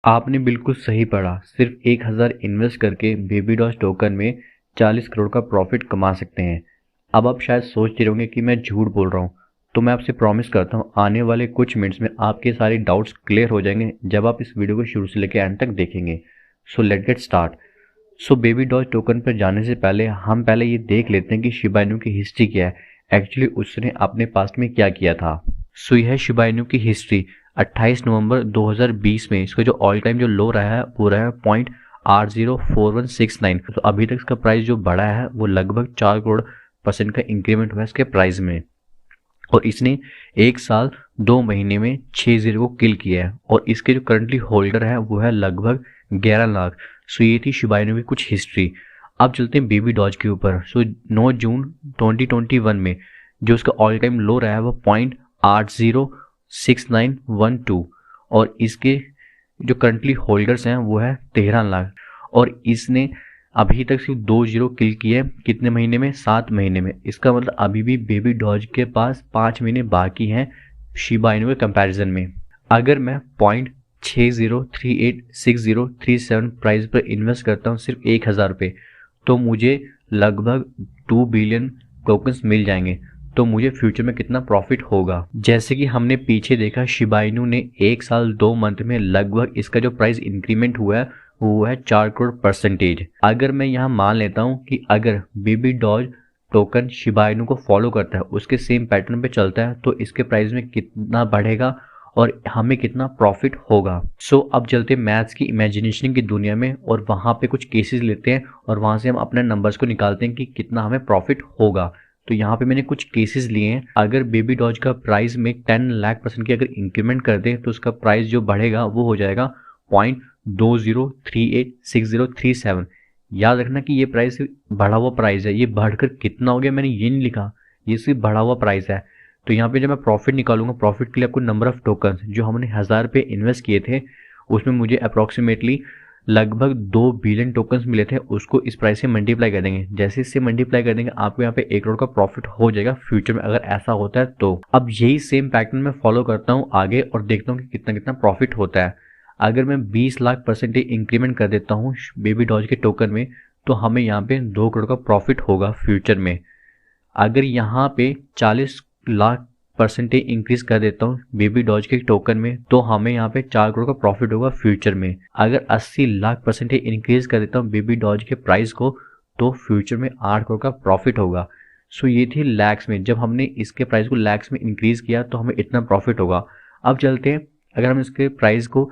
आपने बिल्कुल सही पढ़ा। सिर्फ 1000 इन्वेस्ट करके बेबी डॉज टोकन में 40 करोड़ का प्रॉफिट कमा सकते हैं। अब आप शायद सोच रहे होंगे कि मैं झूठ बोल रहा हूँ, तो मैं आपसे प्रॉमिस करता हूँ आने वाले कुछ मिनट्स में आपके सारे डाउट्स क्लियर हो जाएंगे जब आप इस वीडियो को शुरू से लेकर एंड तक देखेंगे। So let get start. So Baby Doge token पर जाने से पहले हम पहले ये देख लेते हैं कि शिबा इनू की हिस्ट्री क्या है। एक्चुअली उसने अपने पास्ट में क्या किया था। सो यह है शिबा इनू की हिस्ट्री। 28 नवंबर 2020 में इसका जो ऑल टाइम जो लो रहा है वो रहा है 0.804169। तो अभी तक इसका प्राइस जो बढ़ा है वो लगभग 4 करोड़ परसेंट का इंक्रीमेंट हुआ है इसके प्राइस में। और इसने 1 साल 2 महीने में 6 जीरो को किल किया है और इसके जो करंटली होल्डर है वो है लगभग 11 लाख। सो ये थी शिबा इनू की कुछ हिस्ट्री। अब चलते हैं बेबी डॉज के ऊपर। सो 9 जून 2021 में जो उसका ऑल टाइम लो रहा है वो 0.806912 और इसके जो करंटली होल्डर्स हैं वो है 13 लाख। और इसने अभी तक सिर्फ 2 जीरो किल किए कितने महीने में? 7 महीने में। इसका मतलब अभी भी बेबी डॉज के पास 5 महीने बाकी हैं शिबा इनू के कंपैरिजन में। अगर मैं 0.60386037 प्राइस पर इन्वेस्ट करता हूँ सिर्फ 1000 रुपये, तो मुझे लगभग 2 बिलियन टोकन्स मिल जाएंगे। तो मुझे फ्यूचर में कितना प्रॉफिट होगा? जैसे कि हमने पीछे देखा शिबा इनू ने 1 साल 2 मंथ में लगभग इसका जो प्राइस इंक्रीमेंट हुआ है वो है 4 करोड़ परसेंटेज। अगर मैं यहाँ मान लेता हूँ कि अगर baby Doge token Shiba Inu को फॉलो करता है, उसके सेम पैटर्न पे चलता है, तो इसके प्राइस में कितना बढ़ेगा और हमें कितना प्रॉफिट होगा। सो अब चलते हैं मैथ्स की इमेजिनेशन की दुनिया में और वहाँ पे कुछ केसेस लेते हैं और वहाँ से हम अपने नंबर्स को निकालते हैं कि कितना हमें प्रॉफिट होगा। तो यहाँ पे मैंने कुछ केसेस लिए हैं। अगर बेबी डॉज का प्राइस में 10 लाख परसेंट की अगर इंक्रीमेंट कर दें तो उसका प्राइस जो बढ़ेगा वो हो जाएगा 0.20386037। याद रखना कि ये प्राइस बढ़ा हुआ प्राइस है। ये बढ़कर कितना हो गया मैंने ये नहीं लिखा, ये सिर्फ बढ़ा हुआ प्राइस है। तो यहाँ पे जब मैं प्रॉफिट निकालूंगा, प्रॉफिट के लिए आपको नंबर ऑफ टोकन जो हमने 1000 पे इन्वेस्ट किए थे उसमें मुझे अप्रॉक्सीमेटली लगभग 2 बिलियन टोकन्स मिले थे, उसको इस प्राइस से मल्टीप्लाई कर देंगे। जैसे इससे मल्टीप्लाई कर देंगे आपको यहाँ पे 1 करोड़ का प्रॉफिट हो जाएगा फ्यूचर में, अगर ऐसा होता है तो। अब यही सेम पैटर्न मैं फॉलो करता हूँ आगे और देखता हूँ कि कितना कितना प्रॉफिट होता है। अगर मैं 20 लाख परसेंटेज इंक्रीमेंट कर देता हूँ बेबी डॉज के टोकन में तो हमें यहाँ पे 2 करोड़ का प्रॉफिट होगा फ्यूचर में। अगर यहाँ पे 40 लाख परसेंटेज इंक्रीज कर देता हूँ बेबी डॉज के टोकन में तो हमें यहाँ पे 4 करोड़ का प्रॉफिट होगा फ्यूचर में। अगर 80 लाख परसेंटेज इंक्रीज कर देता हूँ बेबी डॉज के प्राइस को तो फ्यूचर में 8 करोड़ का प्रॉफिट होगा। सो ये थी लैक्स में। जब हमने इसके प्राइस को लैक्स में इंक्रीज किया तो हमें इतना प्रॉफिट होगा। अब चलते हैं अगर हम इसके प्राइस को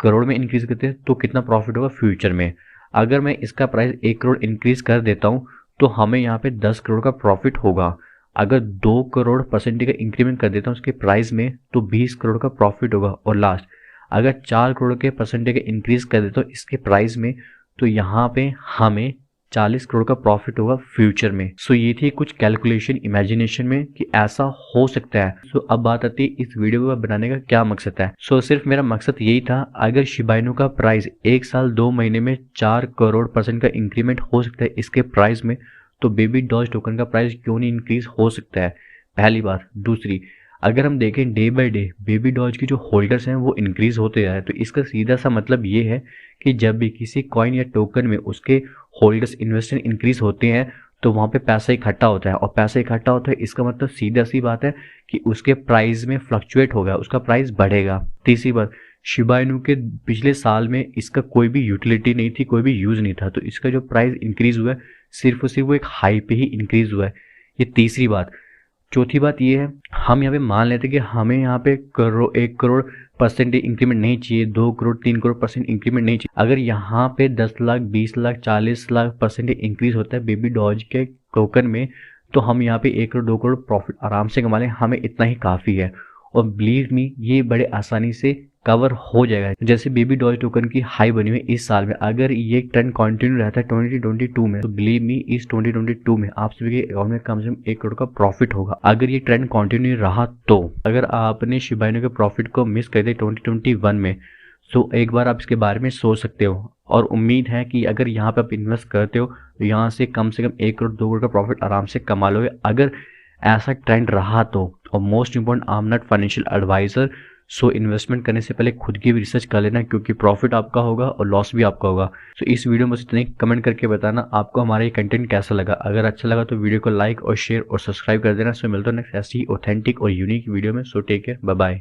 करोड़ में इंक्रीज करते हैं तो कितना प्रॉफिट होगा फ्यूचर में। अगर मैं इसका प्राइस 1 करोड़ इंक्रीज कर देता हूँ तो हमें यहाँ पे 10 करोड़ का प्रॉफिट होगा। अगर 2 करोड़ परसेंटेज का इंक्रीमेंट कर देता हूँ उसके प्राइस में तो 20 करोड़ का प्रॉफिट होगा। और लास्ट अगर 4 करोड़ के परसेंटेज का इंक्रीज कर देता हूँ इसके प्राइस में तो यहाँ पे हमें 40 करोड़ का प्रॉफिट होगा फ्यूचर में। सो ये थी कुछ कैलकुलेशन इमेजिनेशन में कि ऐसा हो सकता है। सो अब बात आती है इस वीडियो को बनाने का क्या मकसद है। सो सिर्फ मेरा मकसद यही था, अगर शिबा इनू का प्राइस 1 साल 2 महीने में 4 करोड़ परसेंट का इंक्रीमेंट हो सकता है इसके प्राइस में, तो बेबी डॉज टोकन का प्राइस क्यों नहीं इंक्रीज हो सकता है? पहली बात। दूसरी, अगर हम देखें day by day Baby Doge के जो होल्डर्स हैं वो इंक्रीज होते जाए तो इसका सीधा सा मतलब ये है कि जब भी किसी कॉइन या टोकन में उसके होल्डर्स इन्वेस्टमेंट इंक्रीज होते हैं तो वहाँ पे पैसा इकट्ठा होता है और पैसा इकट्ठा होता है इसका मतलब सीधा सी बात है कि उसके प्राइस में फ्लक्चुएट होगा, उसका प्राइस बढ़ेगा। तीसरी बात, शिबा इनू के पिछले साल में इसका कोई भी यूटिलिटी नहीं थी, कोई भी यूज नहीं था, तो इसका जो प्राइस इंक्रीज हुआ है सिर्फ और सिर्फ वो एक हाई पे ही इंक्रीज हुआ है। ये तीसरी बात। चौथी बात ये है, हम यहाँ पे मान लेते हैं कि हमें यहाँ पे 1 करोड़ परसेंटेज इंक्रीमेंट नहीं चाहिए, 2 करोड़ 3 करोड़ परसेंट इंक्रीमेंट नहीं चाहिए। अगर यहाँ पे 10 लाख 20 लाख 40 लाख परसेंटेज इंक्रीज होता है बेबी डॉज के टोकन में तो हम यहाँ पे 1 करोड़ 2 करोड़ प्रॉफिट आराम से कमा लें, हमें इतना ही काफ़ी है। और बिलीव मी ये बड़े आसानी से कवर हो जाएगा। जैसे बेबी डॉज टोकन की हाई बनी हुई इस साल में, अगर ये ट्रेंड कंटिन्यू रहता है 2022 में तो बिलीव मी इस 2022 में आप सभी के अकाउंट में कम से कम 1 करोड़ का प्रॉफिट होगा अगर ये ट्रेंड कंटिन्यू रहा तो। अगर आपने शिबा इनू के प्रॉफिट को मिस कर दिया 2021 में तो एक बार आप इसके बारे में सोच सकते हो और उम्मीद है कि अगर यहाँ पे आप इन्वेस्ट करते हो तो यहाँ से कम 1 करोड़ 2 करोड़ का प्रॉफिट आराम से कमा लोगे अगर ऐसा ट्रेंड रहा तो। और most important, I am not financial advisor, so investment करने से पहले खुद की भी रिसर्च कर लेना, क्योंकि प्रॉफिट आपका होगा और लॉस भी आपका होगा। सो इस वीडियो में इतने कमेंट करके बताना आपको हमारा ये कंटेंट कैसा लगा। अगर अच्छा लगा तो वीडियो को लाइक और शेयर और सब्सक्राइब कर देना। सो मिलता है नेक्स्ट ऐसी ऑथेंटिक और यूनिक वीडियो में। So take care, bye bye.